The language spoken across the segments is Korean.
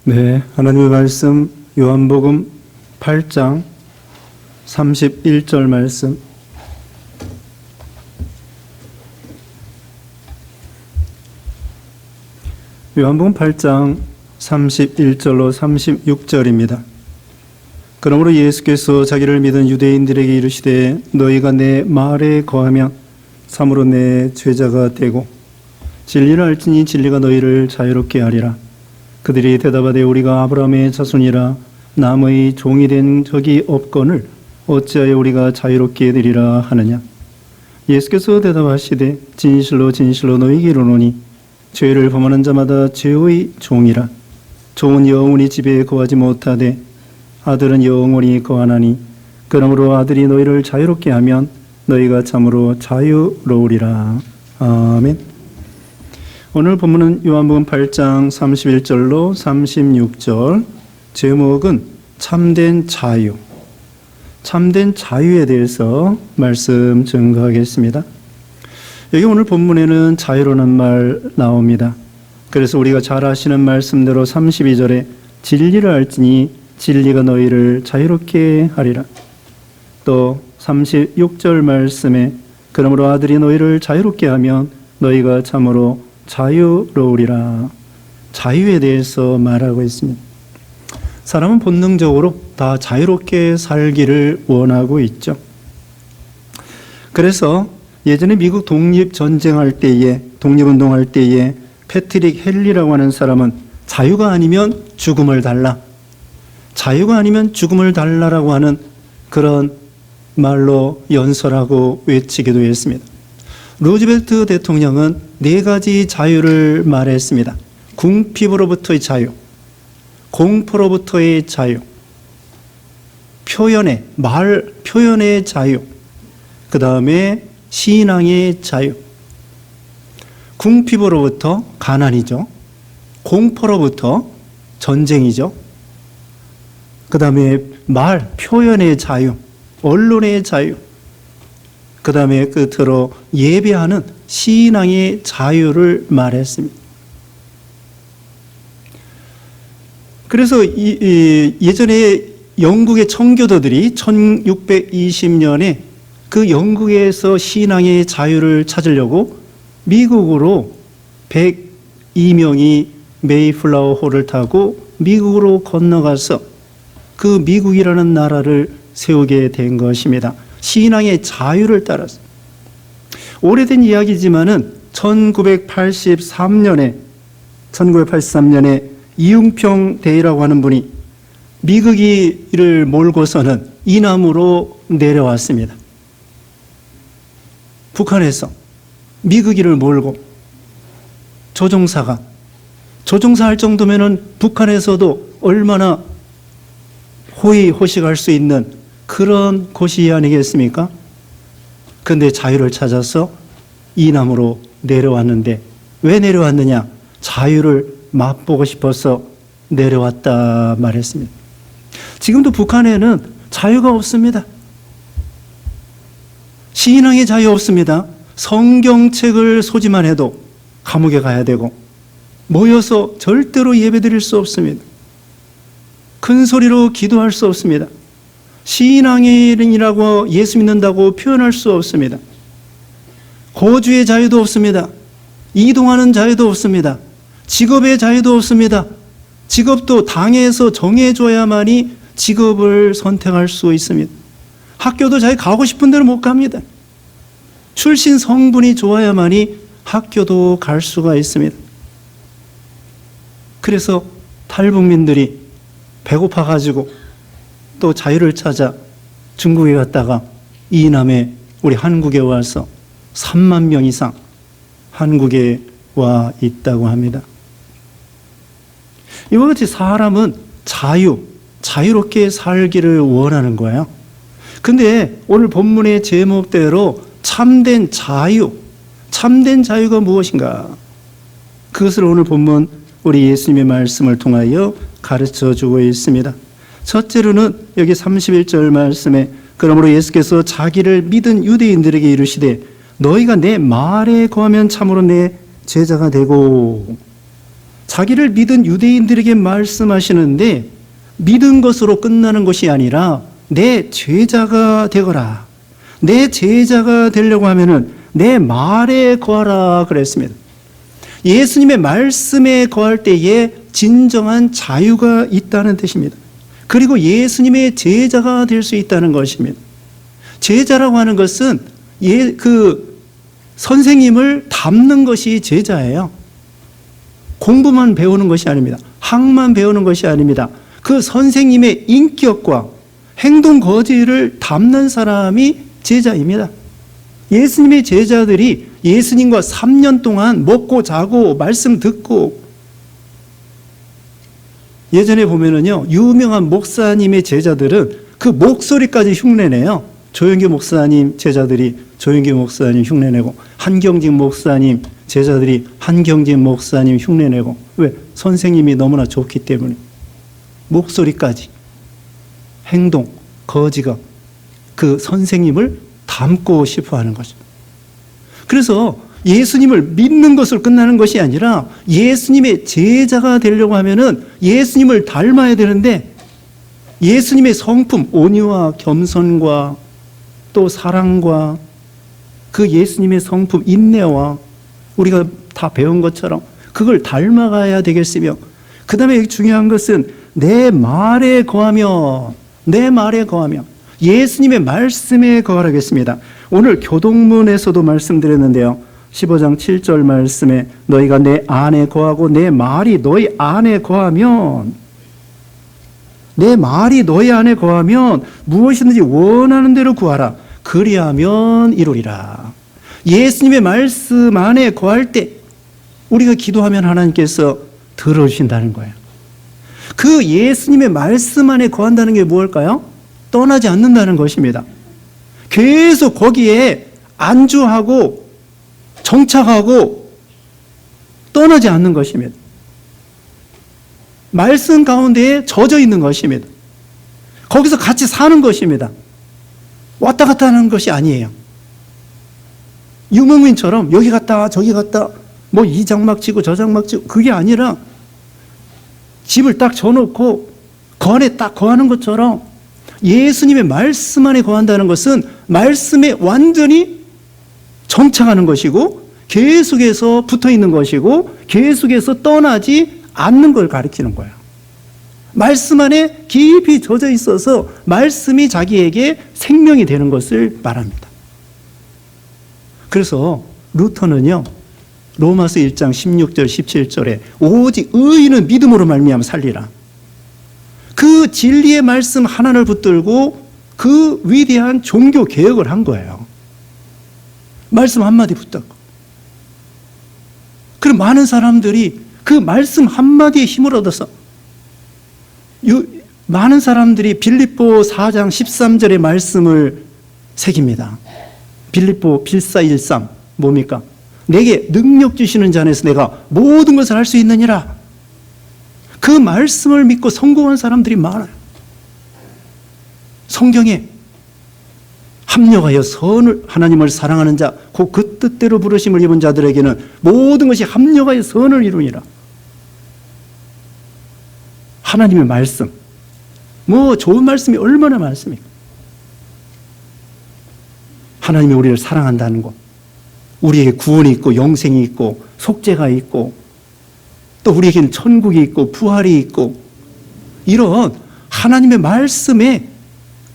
네, 하나님의 말씀 요한복음 8장 31절 말씀. 요한복음 8장 31절로 36절입니다. 그러므로 예수께서 자기를 믿은 유대인들에게 이르시되 너희가 내 말에 거하면 참으로 내 제자가 되고 진리를 알지니 진리가 너희를 자유롭게 하리라. 그들이 대답하되 우리가 아브라함의 자손이라 남의 종이 된 적이 없거늘 어찌하여 우리가 자유롭게 되리라 하느냐. 예수께서 대답하시되 진실로 진실로 너희에게 이르노니 죄를 범하는 자마다 죄의 종이라. 종은 영원히 집에 거하지 못하되 아들은 영원히 거하나니 그러므로 아들이 너희를 자유롭게 하면 너희가 참으로 자유로우리라. 아멘. 오늘 본문은 요한복음 8장 31절로 36절, 제목은 참된 자유, 참된 자유에 대해서 말씀 증거하겠습니다. 여기 오늘 본문에는 자유라는 말 나옵니다. 그래서 우리가 잘 아시는 말씀대로 32절에 진리를 알지니 진리가 너희를 자유롭게 하리라. 또 36절 말씀에 그러므로 아들이 너희를 자유롭게 하면 너희가 참으로 자유로우리라. 자유에 대해서 말하고 있습니다. 사람은 본능적으로 다 자유롭게 살기를 원하고 있죠. 그래서 예전에 미국 독립전쟁할 때에, 독립운동할 때에 패트릭 헨리라고 하는 사람은 자유가 아니면 죽음을 달라, 자유가 아니면 죽음을 달라라고 하는 그런 말로 연설하고 외치기도 했습니다. 루즈벨트 대통령은 4가지 자유를 말했습니다. 궁핍으로부터의 자유, 공포로부터의 자유, 표현의 자유, 그 다음에 신앙의 자유. 궁핍으로부터 가난이죠. 공포로부터 전쟁이죠. 그 다음에 표현의 자유, 언론의 자유, 그 다음에 끝으로 예배하는 신앙의 자유를 말했습니다. 그래서 예전에 영국의 청교도들이 1620년에 그 영국에서 신앙의 자유를 찾으려고 미국으로 102명이 메이플라워 호를 타고 미국으로 건너가서 그 미국이라는 나라를 세우게 된 것입니다. 신앙의 자유를 따라서. 오래된 이야기지만은 1983년에 이웅평 대위라고 하는 분이 미국이를 몰고서는 이남으로 내려왔습니다. 북한에서 미국이를 몰고 조종사 할 정도면은 북한에서도 얼마나 호의호식할 수 있는 그런 곳이 아니겠습니까? 그런데 자유를 찾아서 이남으로 내려왔는데 왜 내려왔느냐? 자유를 맛보고 싶어서 내려왔다 말했습니다. 지금도 북한에는 자유가 없습니다. 신앙의 자유 없습니다. 성경책을 소지만 해도 감옥에 가야 되고 모여서 절대로 예배드릴 수 없습니다. 큰 소리로 기도할 수 없습니다. 신앙인이라고 예수 믿는다고 표현할 수 없습니다. 거주의 자유도 없습니다. 이동하는 자유도 없습니다. 직업의 자유도 없습니다. 직업도 당에서 정해줘야만이 직업을 선택할 수 있습니다. 학교도 자기 가고 싶은 대로 못 갑니다. 출신 성분이 좋아야만이 학교도 갈 수가 있습니다. 그래서 탈북민들이 배고파가지고 또 자유를 찾아 중국에 갔다가 이남에 우리 한국에 와서 3만 명 이상 한국에 와 있다고 합니다. 이와 같이 사람은 자유롭게 살기를 원하는 거예요. 근데 오늘 본문의 제목대로 참된 자유가 무엇인가? 그것을 오늘 본문 우리 예수님의 말씀을 통하여 가르쳐 주고 있습니다. 첫째로는 여기 31절 말씀에 그러므로 예수께서 자기를 믿은 유대인들에게 이르시되 너희가 내 말에 거하면 참으로 내 제자가 되고, 자기를 믿은 유대인들에게 말씀하시는데 믿은 것으로 끝나는 것이 아니라 내 제자가 되거라. 내 제자가 되려고 하면은 내 말에 거하라 그랬습니다. 예수님의 말씀에 거할 때에 진정한 자유가 있다는 뜻입니다. 그리고 예수님의 제자가 될 수 있다는 것입니다. 제자라고 하는 것은 선생님을 닮는 것이 제자예요. 공부만 배우는 것이 아닙니다. 학만 배우는 것이 아닙니다. 그 선생님의 인격과 행동 거지를 닮는 사람이 제자입니다. 예수님의 제자들이 예수님과 3년 동안 먹고 자고 말씀 듣고, 예전에 보면은요, 유명한 목사님의 제자들은 그 목소리까지 흉내내요. 조영기 목사님 제자들이 조영기 목사님 흉내내고, 한경직 목사님 제자들이 한경직 목사님 흉내내고. 왜? 선생님이 너무나 좋기 때문에. 목소리까지, 행동, 거지가 그 선생님을 닮고 싶어 하는 거죠. 그래서 예수님을 믿는 것으로 끝나는 것이 아니라 예수님의 제자가 되려고 하면은 예수님을 닮아야 되는데, 예수님의 성품, 온유와 겸손과 또 사랑과 그 예수님의 성품, 인내와 우리가 다 배운 것처럼 그걸 닮아가야 되겠으며, 그 다음에 중요한 것은 내 말에 거하며 예수님의 말씀에 거하라겠습니다. 오늘 교동문에서도 말씀드렸는데요, 15장 7절 말씀에 너희가 내 안에 거하고 내 말이 너희 안에 거하면, 내 말이 너희 안에 거하면 무엇이든지 원하는 대로 구하라. 그리하면 이루리라. 예수님의 말씀 안에 거할 때 우리가 기도하면 하나님께서 들어주신다는 거예요. 그 예수님의 말씀 안에 거한다는 게 무엇일까요? 떠나지 않는다는 것입니다. 계속 거기에 안주하고 정착하고 떠나지 않는 것입니다. 말씀 가운데에 젖어 있는 것입니다. 거기서 같이 사는 것입니다. 왔다 갔다 하는 것이 아니에요. 유목민처럼 여기 갔다 저기 갔다 뭐 이 장막 치고 저 장막 치고, 그게 아니라 집을 딱 져놓고 그 안에 딱 거하는 것처럼 예수님의 말씀 안에 거한다는 것은 말씀에 완전히 정착하는 것이고 계속해서 붙어 있는 것이고 계속해서 떠나지 않는 걸 가리키는 거예요. 말씀 안에 깊이 젖어 있어서 말씀이 자기에게 생명이 되는 것을 말합니다. 그래서 루터는요, 로마서 1장 16절 17절에 오직 의인은 믿음으로 말미암아 살리라. 그 진리의 말씀 하나를 붙들고 그 위대한 종교 개혁을 한 거예요. 말씀 한마디 붙잡고. 그럼 많은 사람들이 그 말씀 한마디에 힘을 얻어서, 많은 사람들이 빌립보 4장 13절의 말씀을 새깁니다. 빌립보 빌사일삼 뭡니까? 내게 능력 주시는 자 안에서 내가 모든 것을 할 수 있느니라. 그 말씀을 믿고 성공한 사람들이 많아요. 성경에 합력하여 선을, 하나님을 사랑하는 자, 그 뜻대로 부르심을 입은 자들에게는 모든 것이 합력하여 선을 이루니라. 하나님의 말씀, 뭐 좋은 말씀이 얼마나 많습니까? 하나님이 우리를 사랑한다는 것, 우리에게 구원이 있고 영생이 있고 속죄가 있고 또 우리에게는 천국이 있고 부활이 있고, 이런 하나님의 말씀에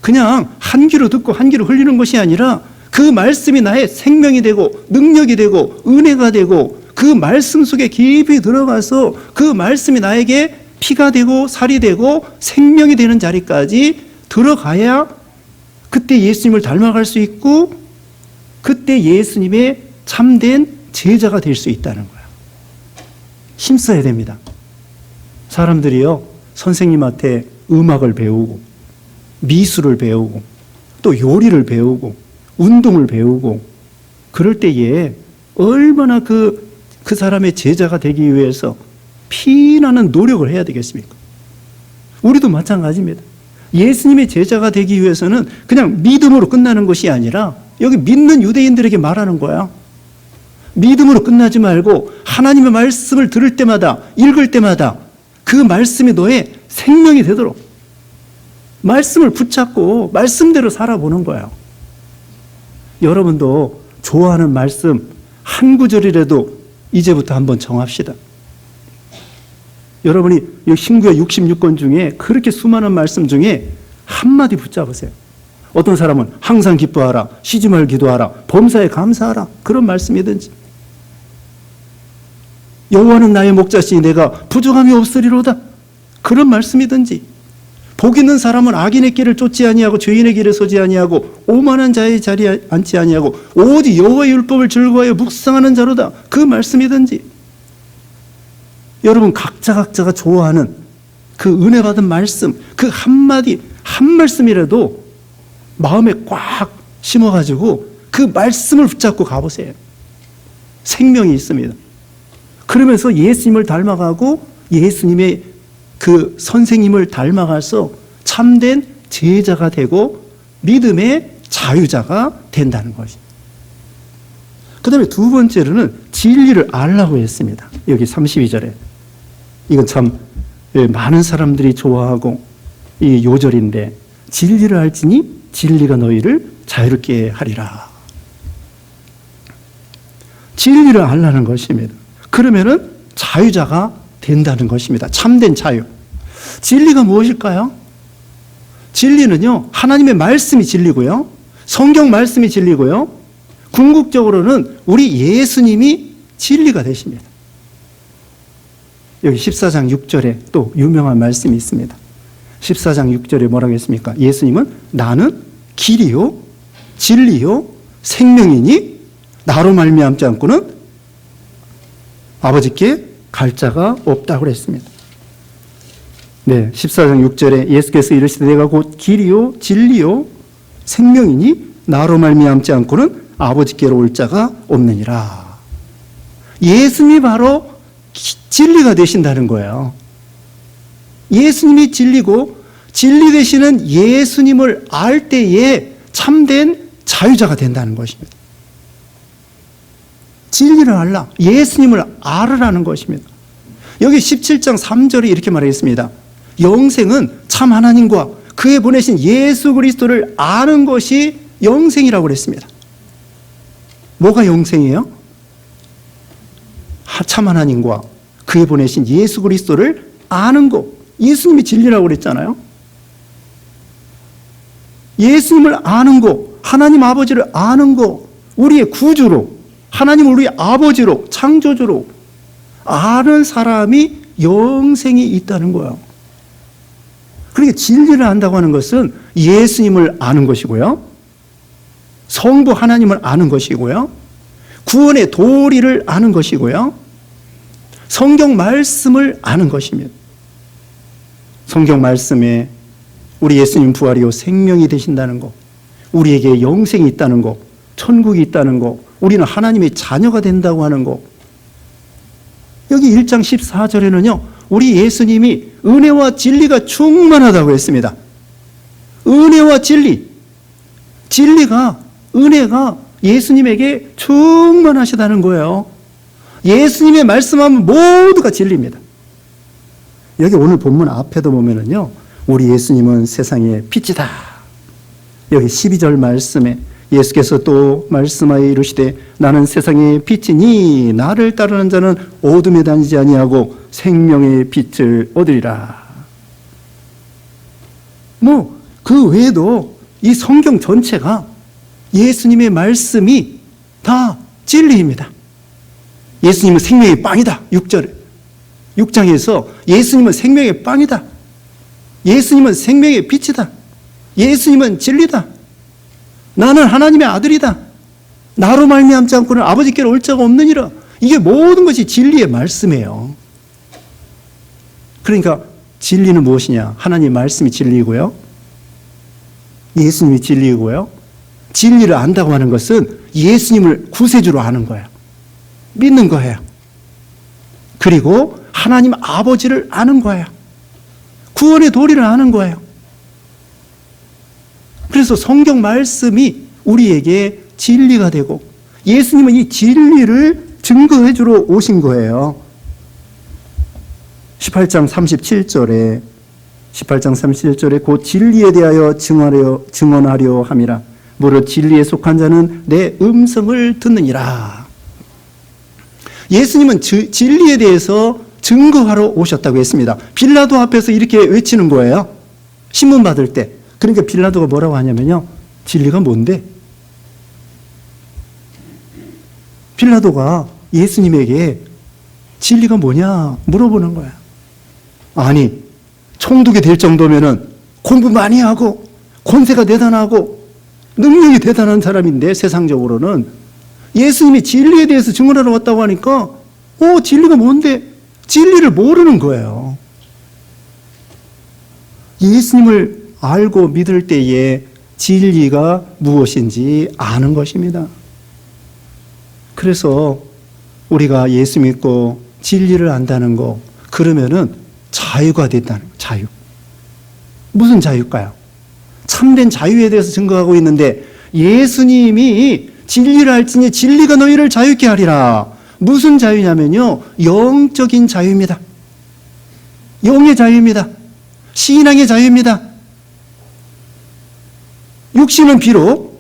그냥 한 귀로 듣고 한 귀로 흘리는 것이 아니라 그 말씀이 나의 생명이 되고 능력이 되고 은혜가 되고 그 말씀 속에 깊이 들어가서 그 말씀이 나에게 피가 되고 살이 되고 생명이 되는 자리까지 들어가야 그때 예수님을 닮아갈 수 있고 그때 예수님의 참된 제자가 될 수 있다는 거예요. 힘써야 됩니다. 사람들이요, 선생님한테 음악을 배우고 미술을 배우고 또 요리를 배우고 운동을 배우고 그럴 때에 얼마나 그 사람의 제자가 되기 위해서 피나는 노력을 해야 되겠습니까? 우리도 마찬가지입니다. 예수님의 제자가 되기 위해서는 그냥 믿음으로 끝나는 것이 아니라 여기 믿는 유대인들에게 말하는 거야. 믿음으로 끝나지 말고 하나님의 말씀을 들을 때마다, 읽을 때마다 그 말씀이 너의 생명이 되도록 말씀을 붙잡고 말씀대로 살아보는 거예요. 여러분도 좋아하는 말씀 한 구절이라도 이제부터 한번 정합시다. 여러분이 신구약 66권 중에 그렇게 수많은 말씀 중에 한마디 붙잡으세요. 어떤 사람은 항상 기뻐하라, 쉬지 말 기도하라, 범사에 감사하라, 그런 말씀이든지, 여호와는 나의 목자시니 내가 부족함이 없으리로다, 그런 말씀이든지, 복 있는 사람은 악인의 길을 쫓지 아니하고 죄인의 길에 서지 아니하고 오만한 자의 자리에 앉지 아니하고 오직 여호와의 율법을 즐거워하여 묵상하는 자로다, 그 말씀이든지, 여러분 각자가 좋아하는 그 은혜 받은 말씀, 그 한마디 한 말씀이라도 마음에 꽉 심어가지고 그 말씀을 붙잡고 가보세요. 생명이 있습니다. 그러면서 예수님을 닮아가고 예수님의 그 선생님을 닮아가서 참된 제자가 되고 믿음의 자유자가 된다는 것입니다. 그 다음에 두 번째로는 진리를 알라고 했습니다. 여기 32절에. 이건 참 많은 사람들이 좋아하고 이 요절인데, 진리를 알지니 진리가 너희를 자유롭게 하리라. 진리를 알라는 것입니다. 그러면은 자유자가 된다는 것입니다. 참된 자유. 진리가 무엇일까요? 진리는요, 하나님의 말씀이 진리고요, 성경 말씀이 진리고요, 궁극적으로는 우리 예수님이 진리가 되십니다. 여기 14장 6절에 또 유명한 말씀이 있습니다. 14장 6절에 뭐라고 했습니까? 예수님은 나는 길이요 진리요 생명이니 나로 말미암지 않고는 아버지께 갈 자가 없다고 그랬습니다. 네, 14장 6절에 예수께서 이르시되 내가 곧 길이요 진리요 생명이니 나로 말미암지 않고는 아버지께로 올 자가 없느니라. 예수님이 바로 진리가 되신다는 거예요. 예수님이 진리고 진리 되시는 예수님을 알 때에 참된 자유자가 된다는 것입니다. 진리를 알라, 예수님을 알으라는 것입니다. 여기 17장 3절에 이렇게 말하겠습니다. 영생은 참 하나님과 그의 보내신 예수 그리스도를 아는 것이 영생이라고 그랬습니다. 뭐가 영생이에요? 참 하나님과 그의 보내신 예수 그리스도를 아는 것. 예수님이 진리라고 그랬잖아요. 예수님을 아는 것, 하나님 아버지를 아는 것, 우리의 구주로, 하나님을 우리의 아버지로, 창조주로 아는 사람이 영생이 있다는 거예요. 그러니까 진리를 안다고 하는 것은 예수님을 아는 것이고요, 성부 하나님을 아는 것이고요, 구원의 도리를 아는 것이고요, 성경 말씀을 아는 것입니다. 성경 말씀에 우리 예수님 부활이요 생명이 되신다는 것, 우리에게 영생이 있다는 것, 천국이 있다는 것, 우리는 하나님의 자녀가 된다고 하는 것. 여기 1장 14절에는요 우리 예수님이 은혜와 진리가 충만하다고 했습니다. 은혜와 진리, 은혜가 예수님에게 충만하시다는 거예요. 예수님의 말씀하면 모두가 진리입니다. 여기 오늘 본문 앞에도 보면은요, 우리 예수님은 세상의 빛이다. 여기 12절 말씀에 예수께서 또 말씀하여 이르시되 나는 세상의 빛이니 나를 따르는 자는 어둠에 다니지 아니하고 생명의 빛을 얻으리라. 그 외에도 이 성경 전체가 예수님의 말씀이 다 진리입니다. 예수님은 생명의 빵이다. 6장에서 예수님은 생명의 빵이다. 예수님은 생명의 빛이다. 예수님은 진리다. 나는 하나님의 아들이다. 나로 말미암지 않고는 아버지께로 올 자가 없느니라. 이게 모든 것이 진리의 말씀이에요. 그러니까 진리는 무엇이냐? 하나님 말씀이 진리이고요, 예수님이 진리이고요, 진리를 안다고 하는 것은 예수님을 구세주로 아는 거예요. 믿는 거예요. 그리고 하나님 아버지를 아는 거예요. 구원의 도리를 아는 거예요. 그래서 성경 말씀이 우리에게 진리가 되고 예수님은 이 진리를 증거해 주러 오신 거예요. 18장 37절에 곧 진리에 대하여 증언하려 함이라. 무릇 진리에 속한 자는 내 음성을 듣느니라. 예수님은 진리에 대해서 증거하러 오셨다고 했습니다. 빌라도 앞에서 이렇게 외치는 거예요. 신문 받을 때. 그러니까 빌라도가 뭐라고 하냐면요. 진리가 뭔데? 빌라도가 예수님에게 진리가 뭐냐 물어보는 거야. 아니, 총독이 될 정도면은 공부 많이 하고 권세가 대단하고 능력이 대단한 사람인데 세상적으로는 예수님이 진리에 대해서 증언하러 왔다고 하니까 진리가 뭔데? 진리를 모르는 거예요. 예수님을 알고 믿을 때에 진리가 무엇인지 아는 것입니다. 그래서 우리가 예수 믿고 진리를 안다는 거, 그러면은 자유가 된다는 거예요. 자유. 무슨 자유일까요? 참된 자유에 대해서 증거하고 있는데 예수님이 진리를 알지니 진리가 너희를 자유케 하리라. 무슨 자유냐면요, 영적인 자유입니다. 영의 자유입니다. 신앙의 자유입니다. 육신은 비록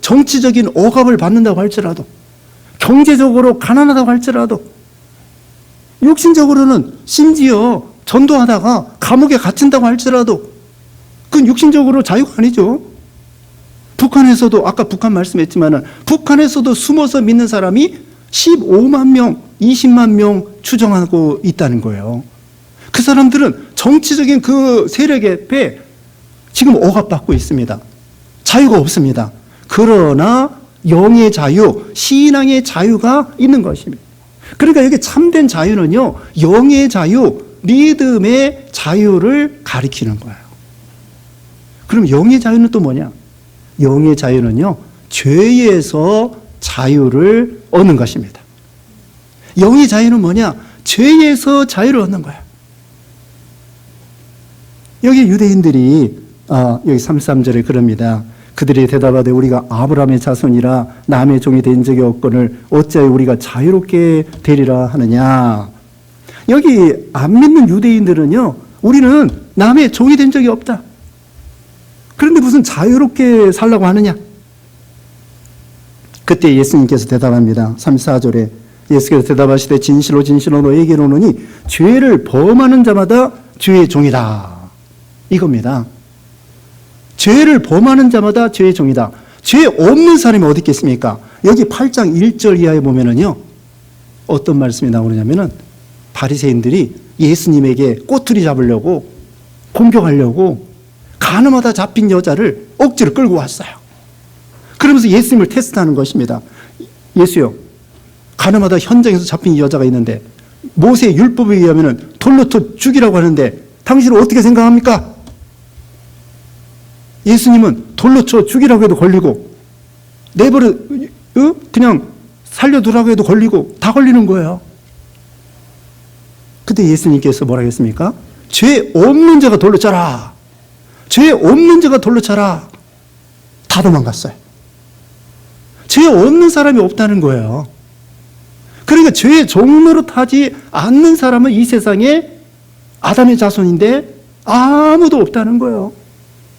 정치적인 억압을 받는다고 할지라도, 경제적으로 가난하다고 할지라도, 육신적으로는 심지어 전도하다가 감옥에 갇힌다고 할지라도 그건 육신적으로 자유가 아니죠. 북한에서도, 아까 북한 말씀했지만은, 북한에서도 숨어서 믿는 사람이 15만 명, 20만 명 추정하고 있다는 거예요. 그 사람들은 정치적인 그 세력에 배 지금 억압받고 있습니다. 자유가 없습니다. 그러나 영의 자유, 신앙의 자유가 있는 것입니다. 그러니까 여기 참된 자유는요, 영의 자유, 믿음의 자유를 가리키는 거예요. 그럼 영의 자유는 또 뭐냐? 영의 자유는요, 죄에서 자유를 얻는 것입니다. 영의 자유는 뭐냐? 죄에서 자유를 얻는 거야. 여기 유대인들이 여기 33절에 그럽니다. 그들이 대답하되 우리가 아브라함의 자손이라 남의 종이 된 적이 없거늘 어찌하여 우리가 자유롭게 되리라 하느냐. 여기 안 믿는 유대인들은요, 우리는 남의 종이 된 적이 없다. 그런데 무슨 자유롭게 살라고 하느냐. 그때 예수님께서 대답합니다. 34절에 예수께서 대답하시되 진실로 진실로 너희에게 이르노니 죄를 범하는 자마다 죄의 종이다. 이겁니다. 죄를 범하는 자마다 죄의 종이다. 죄 없는 사람이 어디 있겠습니까? 여기 8장 1절 이하에 보면은요, 어떤 말씀이 나오느냐면은 바리새인들이 예수님에게 꼬투리 잡으려고, 공격하려고 가늠하다 잡힌 여자를 억지로 끌고 왔어요. 그러면서 예수님을 테스트하는 것입니다. 예수요, 가늠하다 현장에서 잡힌 여자가 있는데 모세의 율법에 의하면은 돌로 쳐 죽이라고 하는데 당신은 어떻게 생각합니까? 예수님은 돌로 쳐 죽이라고 해도 걸리고, 내버려 그냥 살려두라고 해도 걸리고, 다 걸리는 거예요. 그때 예수님께서 뭐라고 했습니까? 죄 없는 자가 돌로 쳐라. 죄 없는 자가 돌로 쳐라. 다 도망갔어요. 죄 없는 사람이 없다는 거예요. 그러니까 죄의 종로로 타지 않는 사람은 이 세상에 아담의 자손인데 아무도 없다는 거예요.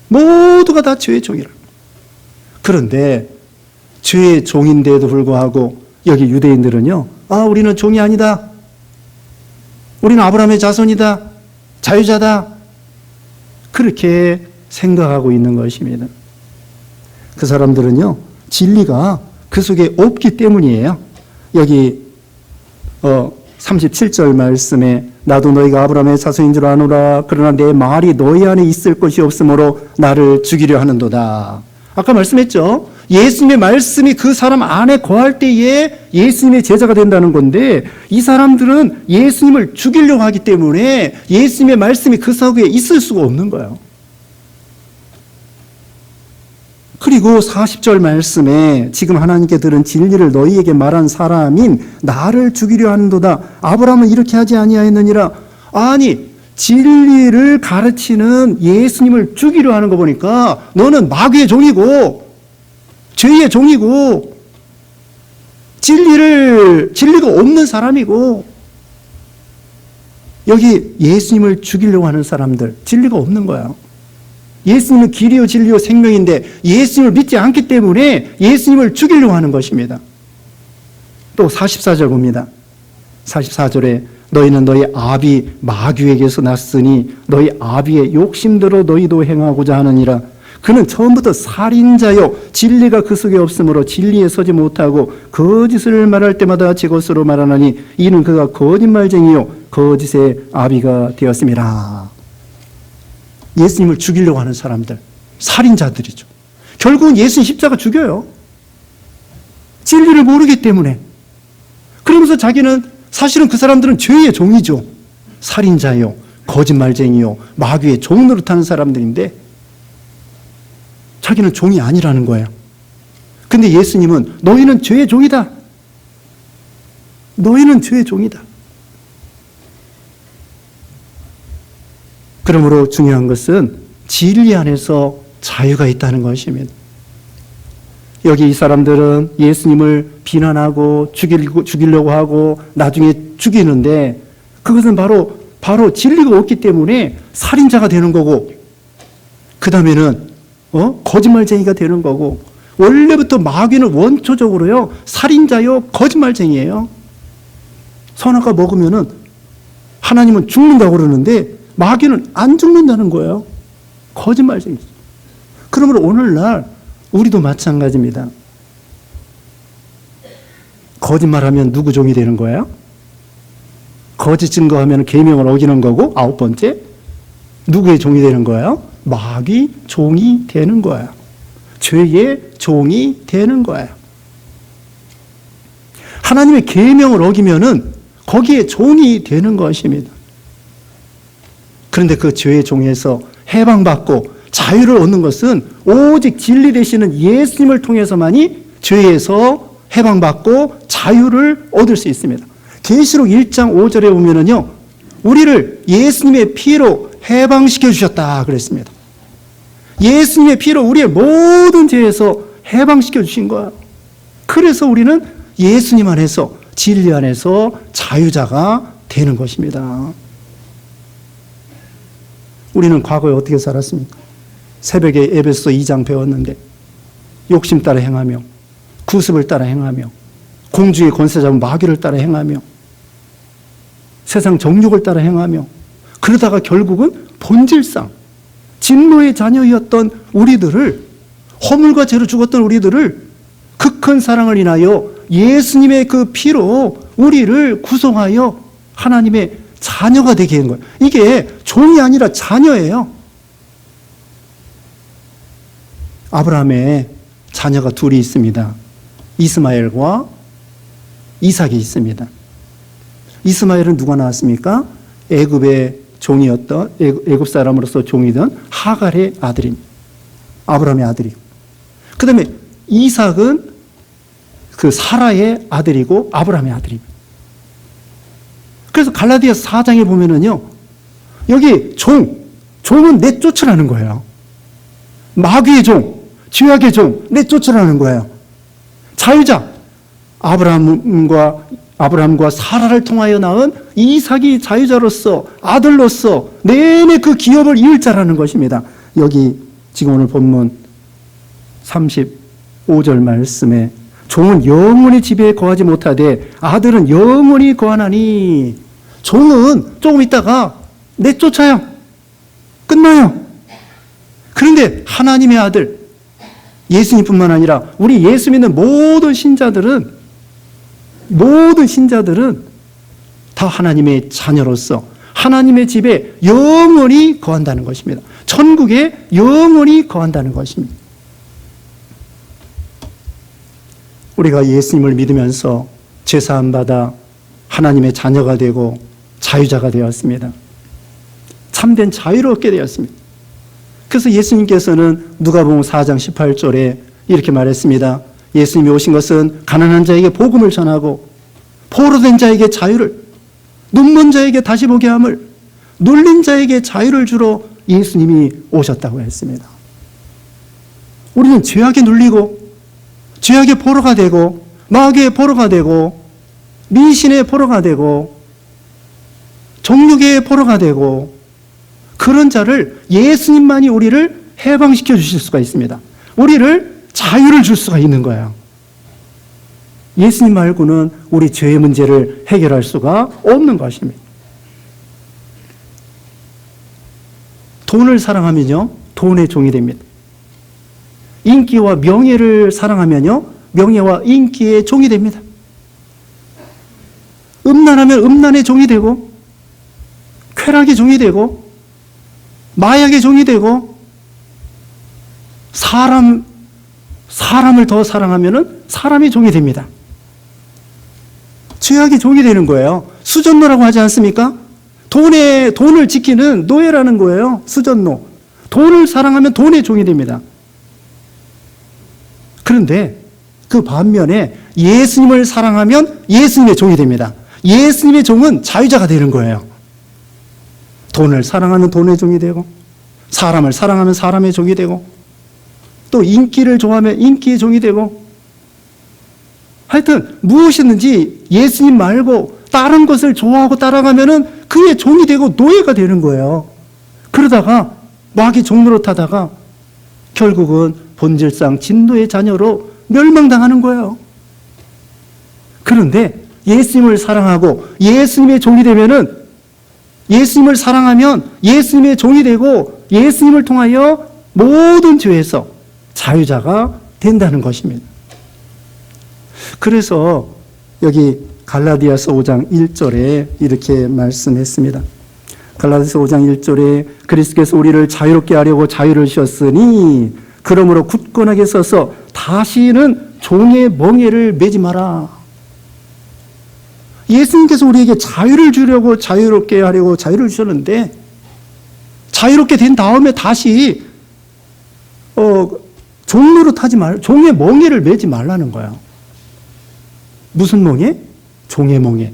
모두가 다 죄의 종이라. 그런데 죄의 종인데도 불구하고 여기 유대인들은요, 우리는 종이 아니다. 우리는 아브라함의 자손이다. 자유자다. 그렇게 생각하고 있는 것입니다. 그 사람들은요, 진리가 그 속에 없기 때문이에요. 여기 37절 말씀에 나도 너희가 아브라함의 자손인 줄 아노라. 그러나 내 말이 너희 안에 있을 것이 없으므로 나를 죽이려 하는도다. 아까 말씀했죠. 예수님의 말씀이 그 사람 안에 거할 때에 예수님의 제자가 된다는 건데, 이 사람들은 예수님을 죽이려고 하기 때문에 예수님의 말씀이 그 속에 있을 수가 없는 거예요. 그리고 40절 말씀에 지금 하나님께 들은 진리를 너희에게 말한 사람인 나를 죽이려 하는도다. 아브라함은 이렇게 하지 아니하였느니라. 아니, 진리를 가르치는 예수님을 죽이려 하는 거 보니까 너는 마귀의 종이고 죄의 종이고 진리가 없는 사람이고 여기 예수님을 죽이려고 하는 사람들 진리가 없는 거야. 예수님은 길이요 진리요 생명인데 예수님을 믿지 않기 때문에 예수님을 죽이려고 하는 것입니다. 또 44절 봅니다. 44절에 너희는 너희 아비 마귀에게서 났으니 너희 아비의 욕심대로 너희도 행하고자 하느니라. 그는 처음부터 살인자요 진리가 그 속에 없으므로 진리에 서지 못하고 거짓을 말할 때마다 제 것으로 말하나니 이는 그가 거짓말쟁이요 거짓의 아비가 되었음이라. 예수님을 죽이려고 하는 사람들, 살인자들이죠. 결국은 예수님 십자가 죽여요. 진리를 모르기 때문에. 그러면서 자기는 사실은 그 사람들은 죄의 종이죠. 살인자요, 거짓말쟁이요, 마귀의 종 노릇하는 사람들인데 자기는 종이 아니라는 거예요. 근데 예수님은 너희는 죄의 종이다. 너희는 죄의 종이다. 그러므로 중요한 것은 진리 안에서 자유가 있다는 것입니다. 여기 이 사람들은 예수님을 비난하고 죽이려고 하고 나중에 죽이는데 그것은 바로 진리가 없기 때문에 살인자가 되는 거고 그 다음에는 거짓말쟁이가 되는 거고 원래부터 마귀는 원초적으로요 살인자요 거짓말쟁이에요. 선악과 먹으면은 하나님은 죽는다고 그러는데 마귀는 안 죽는다는 거예요. 거짓말쟁이. 그러므로 오늘날 우리도 마찬가지입니다. 거짓말하면 누구 종이 되는 거예요? 거짓 증거하면 계명을 어기는 거고 9번째 누구의 종이 되는 거예요? 마귀 종이 되는 거예요. 죄의 종이 되는 거예요. 하나님의 계명을 어기면은 거기에 종이 되는 것입니다. 그런데 그 죄의 종에서 해방받고 자유를 얻는 것은 오직 진리 되시는 예수님을 통해서만이 죄에서 해방받고 자유를 얻을 수 있습니다. 계시록 1장 5절에 보면은요, 우리를 예수님의 피로 해방시켜 주셨다 그랬습니다. 예수님의 피로 우리의 모든 죄에서 해방시켜 주신 거야. 그래서 우리는 예수님 안에서 진리 안에서 자유자가 되는 것입니다. 우리는 과거에 어떻게 살았습니까? 새벽에 에베소서 2장 배웠는데 욕심 따라 행하며 구습을 따라 행하며 공중의 권세 잡은 마귀를 따라 행하며 세상 정욕을 따라 행하며 그러다가 결국은 본질상 진노의 자녀였던 우리들을 허물과 죄로 죽었던 우리들을 그 큰 사랑을 인하여 예수님의 그 피로 우리를 구성하여 하나님의 자녀가 되게 한 거예요. 이게 종이 아니라 자녀예요. 아브라함의 자녀가 둘이 있습니다. 이스마엘과 이삭이 있습니다. 이스마엘은 누가 낳았습니까? 애굽의 종이었던 애굽 사람으로서 종이던 하갈의 아들입니다. 아브라함의 아들이고. 그 다음에 이삭은 그 사라의 아들이고 아브라함의 아들입니다. 그래서 갈라디아서 4장에 보면은요, 여기 종은 내쫓으라는 거예요. 마귀의 종, 죄악의 종, 내쫓으라는 거예요. 자유자, 아브라함과 사라를 통하여 낳은 이삭이 자유자로서 아들로서 내내 그 기업을 이을 자라는 것입니다. 여기 지금 오늘 본문 35절 말씀에 종은 영원히 집에 거하지 못하되 아들은 영원히 거하나니. 종은 조금 있다가 내쫓아요. 끝나요. 그런데 하나님의 아들 예수님뿐만 아니라 우리 예수 믿는 모든 신자들은 다 하나님의 자녀로서 하나님의 집에 영원히 거한다는 것입니다. 천국에 영원히 거한다는 것입니다. 우리가 예수님을 믿으면서 죄사함 받아 하나님의 자녀가 되고 자유자가 되었습니다. 참된 자유를 얻게 되었습니다. 그래서 예수님께서는 누가복음 4장 18절에 이렇게 말했습니다. 예수님이 오신 것은 가난한 자에게 복음을 전하고 포로된 자에게 자유를, 눈먼 자에게 다시 보게 함을, 눌린 자에게 자유를 주러 예수님이 오셨다고 했습니다. 우리는 죄악에 눌리고 죄악의 포로가 되고 마귀의 포로가 되고 미신의 포로가 되고 정욕의 포로가 되고 그런 자를 예수님만이 우리를 해방시켜 주실 수가 있습니다. 우리를 자유를 줄 수가 있는 거예요. 예수님 말고는 우리 죄의 문제를 해결할 수가 없는 것입니다. 돈을 사랑하면요, 돈의 종이 됩니다. 인기와 명예를 사랑하면요, 명예와 인기의 종이 됩니다. 음란하면 음란의 종이 되고, 쾌락의 종이 되고, 마약의 종이 되고, 사람을 더 사랑하면은 사람의 종이 됩니다. 죄악의 종이 되는 거예요. 수전노라고 하지 않습니까? 돈을 지키는 노예라는 거예요. 수전노. 돈을 사랑하면 돈의 종이 됩니다. 그런데 그 반면에 예수님을 사랑하면 예수님의 종이 됩니다. 예수님의 종은 자유자가 되는 거예요. 돈을 사랑하면 돈의 종이 되고, 사람을 사랑하면 사람의 종이 되고, 또 인기를 좋아하면 인기의 종이 되고, 하여튼 무엇이든지 예수님 말고 다른 것을 좋아하고 따라가면은 그의 종이 되고 노예가 되는 거예요. 그러다가 마귀 종로로 타다가 결국은 본질상 진노의 자녀로 멸망당하는 거예요. 그런데 예수님을 사랑하고 예수님의 종이 되면은, 예수님을 사랑하면 예수님의 종이 되고 예수님을 통하여 모든 죄에서 자유자가 된다는 것입니다. 그래서 여기 갈라디아서 5장 1절에 이렇게 말씀했습니다. 갈라디아서 5장 1절에 그리스도께서 우리를 자유롭게 하려고 자유를 주셨으니 그러므로 굳건하게 서서 다시는 종의 멍에를 매지 마라. 예수님께서 우리에게 자유를 주려고 자유롭게 하려고 자유를 주셨는데, 자유롭게 된 다음에 다시 종로로 타지 말, 종의 멍에를 매지 말라는 거예요. 무슨 멍에? 종의 멍에.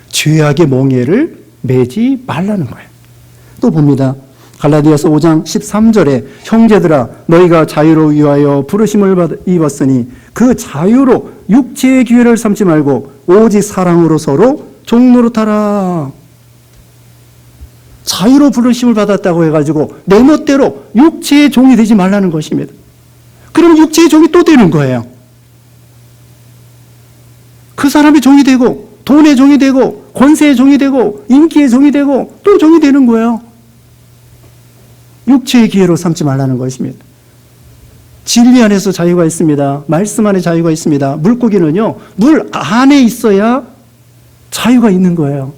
죄악의 멍에를 매지 말라는 거예요. 또 봅니다. 갈라디아서 5장 13절에 형제들아 너희가 자유로 위하여 부르심을 입었으니 그 자유로 육체의 기회를 삼지 말고 오직 사랑으로 서로 종노릇하라. 자유로 부르심을 받았다고 해가지고 내 멋대로 육체의 종이 되지 말라는 것입니다. 그럼 육체의 종이 또 되는 거예요. 그 사람의 종이 되고 돈의 종이 되고 권세의 종이 되고 인기의 종이 되고 또 종이 되는 거예요. 육체의 기회로 삼지 말라는 것입니다. 진리 안에서 자유가 있습니다. 말씀 안에 자유가 있습니다. 물고기는요, 물 안에 있어야 자유가 있는 거예요.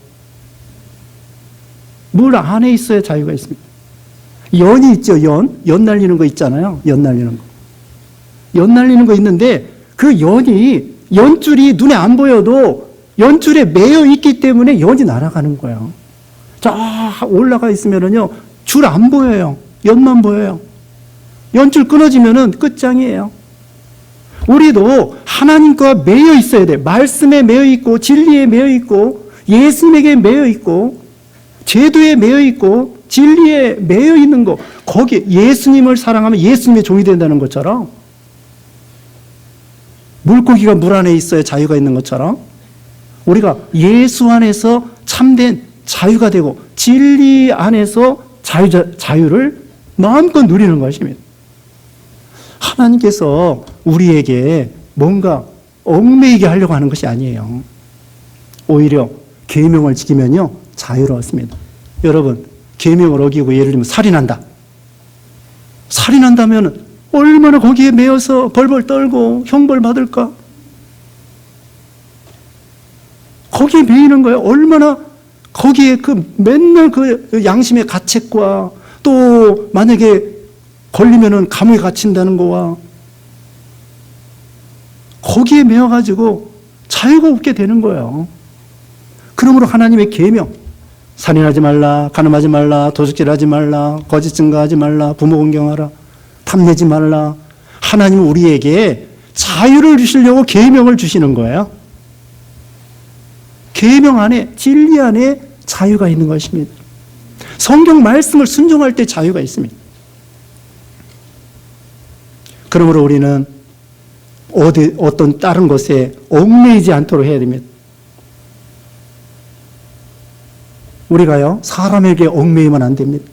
물 안에 있어야 자유가 있습니다. 연이 있죠, 연 날리는 거 있잖아요. 연 날리는 거. 연 날리는 거 있는데 그 연이, 연줄이 눈에 안 보여도 연줄에 매여 있기 때문에 연이 날아가는 거예요. 쫙 올라가 있으면은요, 줄 안 보여요. 연만 보여요. 연줄 끊어지면은 끝장이에요. 우리도 하나님과 매여 있어야 돼. 말씀에 매여 있고, 진리에 매여 있고, 예수님에게 매여 있고, 제도에 매여 있고, 진리에 매여 있는 거. 거기 예수님을 사랑하면 예수님의 종이 된다는 것처럼, 물고기가 물 안에 있어야 자유가 있는 것처럼, 우리가 예수 안에서 참된 자유가 되고 진리 안에서 자유를 마음껏 누리는 것입니다. 하나님께서 우리에게 뭔가 얽매이게 하려고 하는 것이 아니에요. 오히려 계명을 지키면요, 자유로웠습니다. 여러분, 계명을 어기고 예를 들면 살인한다. 살인한다면 얼마나 거기에 매여서 벌벌 떨고 형벌 받을까? 거기에 매이는 거예요. 얼마나 거기에 맨날 그 양심의 가책과 또 만약에 걸리면은 감옥에 갇힌다는 거와 거기에 매여가지고 자유가 없게 되는 거예요. 그러므로 하나님의 계명, 살인하지 말라, 간음하지 말라, 도둑질하지 말라, 거짓 증거하지 말라, 부모 공경하라, 탐내지 말라. 하나님은 우리에게 자유를 주시려고 계명을 주시는 거예요. 계명 안에, 진리 안에 자유가 있는 것입니다. 성경 말씀을 순종할 때 자유가 있습니다. 그러므로 우리는 어떤 다른 것에 얽매이지 않도록 해야 됩니다. 우리가요, 사람에게 얽매이면 안 됩니다.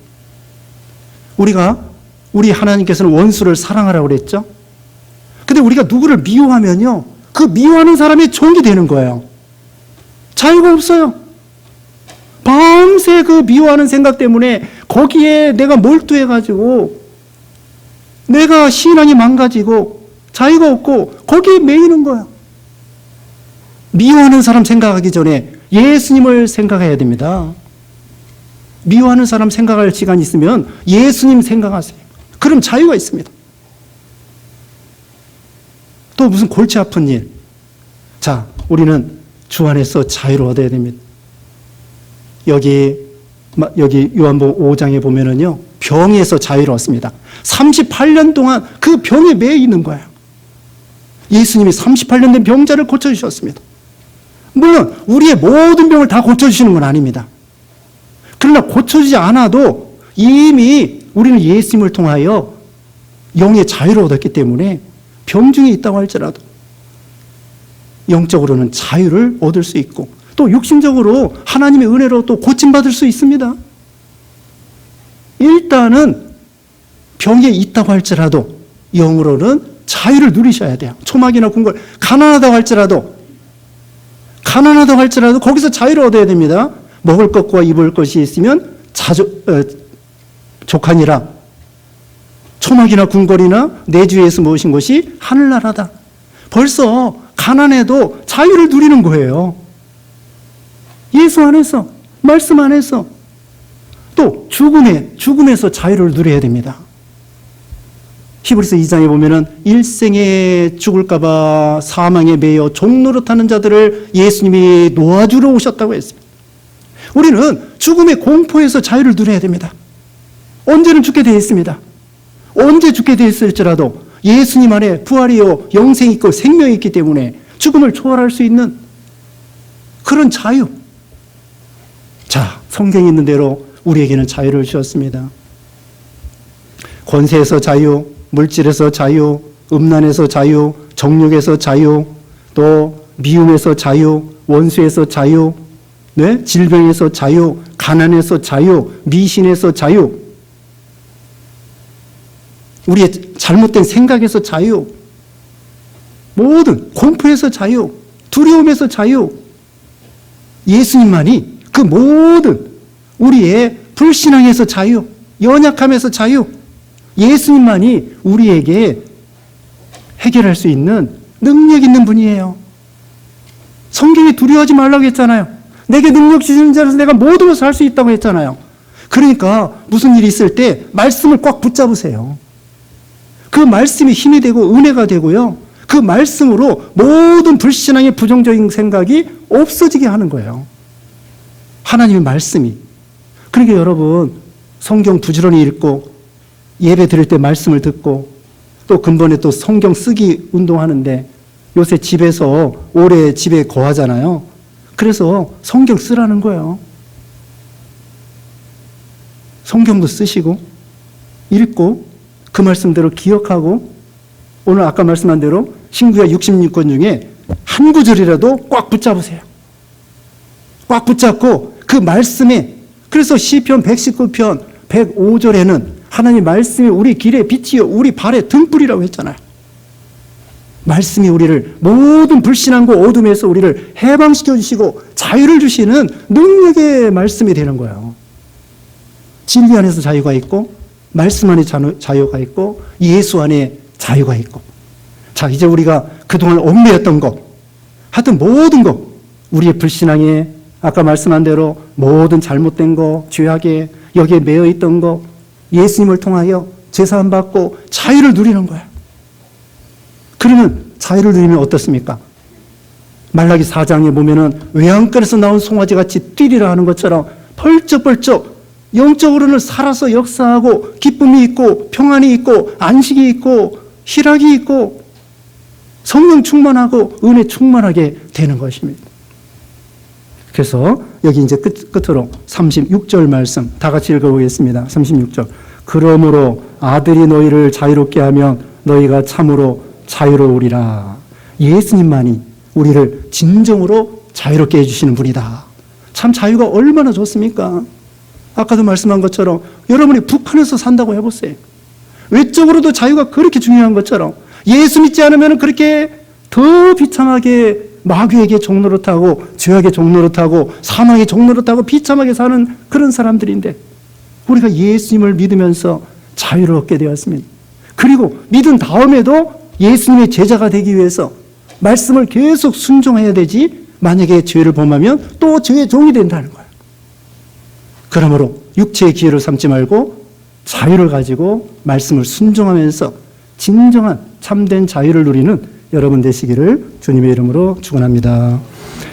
우리 하나님께서는 원수를 사랑하라고 그랬죠? 근데 우리가 누구를 미워하면요, 그 미워하는 사람의 종이 되는 거예요. 자유가 없어요. 밤새 그 미워하는 생각 때문에 거기에 내가 몰두해가지고 내가 신앙이 망가지고 자유가 없고 거기에 매이는 거예요. 미워하는 사람 생각하기 전에 예수님을 생각해야 됩니다. 미워하는 사람 생각할 시간이 있으면 예수님 생각하세요. 그럼 자유가 있습니다. 또 무슨 골치 아픈 일. 자, 우리는 주 안에서 자유를 얻어야 됩니다. 여기 요한복음 5장에 보면은요, 병에서 자유를 얻습니다. 38년 동안 그 병에 매여 있는 거예요. 예수님이 38년 된 병자를 고쳐주셨습니다. 물론 우리의 모든 병을 다 고쳐주시는 건 아닙니다. 그러나 고쳐주지 않아도 이미 우리는 예수님을 통하여 영의 자유를 얻었기 때문에 병중에 있다고 할지라도 영적으로는 자유를 얻을 수 있고 또 육신적으로 하나님의 은혜로 또 고침받을 수 있습니다. 일단은 병에 있다고 할지라도 영으로는 자유를 누리셔야 돼요. 초막이나 궁궐, 가난하다고 할지라도 거기서 자유를 얻어야 됩니다. 먹을 것과 입을 것이 있으면 족하니라. 초막이나 궁궐이나 내 주에서 모신 것이 하늘나라다. 벌써 가난해도 자유를 누리는 거예요. 예수 안에서, 말씀 안에서. 또 죽음에서 자유를 누려야 됩니다. 히브리서 2장에 보면은 일생에 죽을까봐 사망에 매여 종노릇하는 자들을 예수님이 놓아주러 오셨다고 했습니다. 우리는 죽음의 공포에서 자유를 누려야 됩니다. 언제는 죽게 되어 있습니다. 언제 죽게 되어 있을지라도 예수님 안에 부활이요 영생이 있고 생명이 있기 때문에 죽음을 초월할 수 있는 그런 자유. 자, 성경에 있는 대로 우리에게는 자유를 주셨습니다. 권세에서 자유, 물질에서 자유, 음란에서 자유, 정욕에서 자유, 또 미움에서 자유, 원수에서 자유, 네? 질병에서 자유, 가난에서 자유, 미신에서 자유, 우리의 잘못된 생각에서 자유, 모든 공포에서 자유, 두려움에서 자유, 예수님만이 그 모든 우리의 불신앙에서 자유, 연약함에서 자유, 예수님만이 우리에게 해결할 수 있는 능력 있는 분이에요. 성경이 두려워하지 말라고 했잖아요. 내게 능력 주시는 자라서 내가 모든 것을 할 수 있다고 했잖아요. 그러니까 무슨 일이 있을 때 말씀을 꽉 붙잡으세요. 그 말씀이 힘이 되고 은혜가 되고요. 그 말씀으로 모든 불신앙의 부정적인 생각이 없어지게 하는 거예요. 하나님의 말씀이. 그러니까 여러분 성경 부지런히 읽고 예배 드릴 때 말씀을 듣고 또 근본에 또 성경 쓰기 운동하는데 요새 집에서 오래 집에 거하잖아요. 그래서 성경 쓰라는 거예요. 성경도 쓰시고 읽고 그 말씀대로 기억하고 오늘 아까 말씀한 대로 신구약 66권 중에 한 구절이라도 꽉 붙잡으세요. 꽉 붙잡고 그 말씀에 그래서 시편 119편 105절에는 하나님 말씀이 우리 길의 빛이요 우리 발의 등불이라고 했잖아요. 말씀이 우리를 모든 불신앙과 어둠에서 우리를 해방시켜 주시고 자유를 주시는 능력의 말씀이 되는 거예요. 진리 안에서 자유가 있고 말씀 안에 자유가 있고 예수 안에 자유가 있고 자 이제 우리가 그동안 얽매였던 것 하여튼 모든 것 우리의 불신앙에 아까 말씀한 대로 모든 잘못된 거 죄악에 여기에 매여 있던 거 예수님을 통하여 제사함 받고 자유를 누리는 거예요. 그러면 자유를 누리면 어떻습니까? 말라기 4장에 보면은 외양간에서 나온 송아지 같이 뛰리라 하는 것처럼 펄쩍펄쩍 영적으로는 살아서 역사하고 기쁨이 있고 평안이 있고 안식이 있고 희락이 있고 성령 충만하고 은혜 충만하게 되는 것입니다. 그래서 여기 이제 끝으로 36절 말씀 다 같이 읽어보겠습니다. 36절. 그러므로 아들이 너희를 자유롭게 하면 너희가 참으로 자유로우리라. 예수님만이 우리를 진정으로 자유롭게 해주시는 분이다. 참 자유가 얼마나 좋습니까? 아까도 말씀한 것처럼 여러분이 북한에서 산다고 해보세요. 외적으로도 자유가 그렇게 중요한 것처럼 예수 믿지 않으면 그렇게 더 비참하게 마귀에게 종노릇하고 죄악의 종노릇하고 사망의 종노릇하고 비참하게 사는 그런 사람들인데 우리가 예수님을 믿으면서 자유를 얻게 되었습니다. 그리고 믿은 다음에도 예수님의 제자가 되기 위해서 말씀을 계속 순종해야 되지 만약에 죄를 범하면 또 죄의 종이 된다는 거예요. 그러므로 육체의 기회를 삼지 말고 자유를 가지고 말씀을 순종하면서 진정한 참된 자유를 누리는 여러분 되시기를 주님의 이름으로 축원합니다.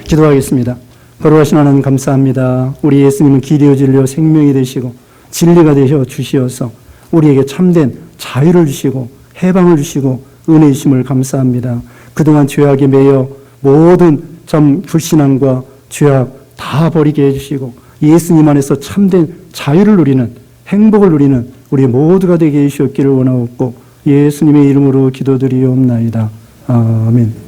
기도하겠습니다. 거룩하신 하나님 감사합니다. 우리 예수님은 길이요 진리요 생명이 되시고 진리가 되셔 주시어서 우리에게 참된 자유를 주시고 해방을 주시고 은혜 주심을 감사합니다. 그동안 죄악에 매여 모든 참 불신앙과 죄악 다 버리게 해주시고 예수님 안에서 참된 자유를 누리는 행복을 누리는 우리 모두가 되게 해주셨기를 원하옵고 예수님의 이름으로 기도드리옵나이다. 아멘.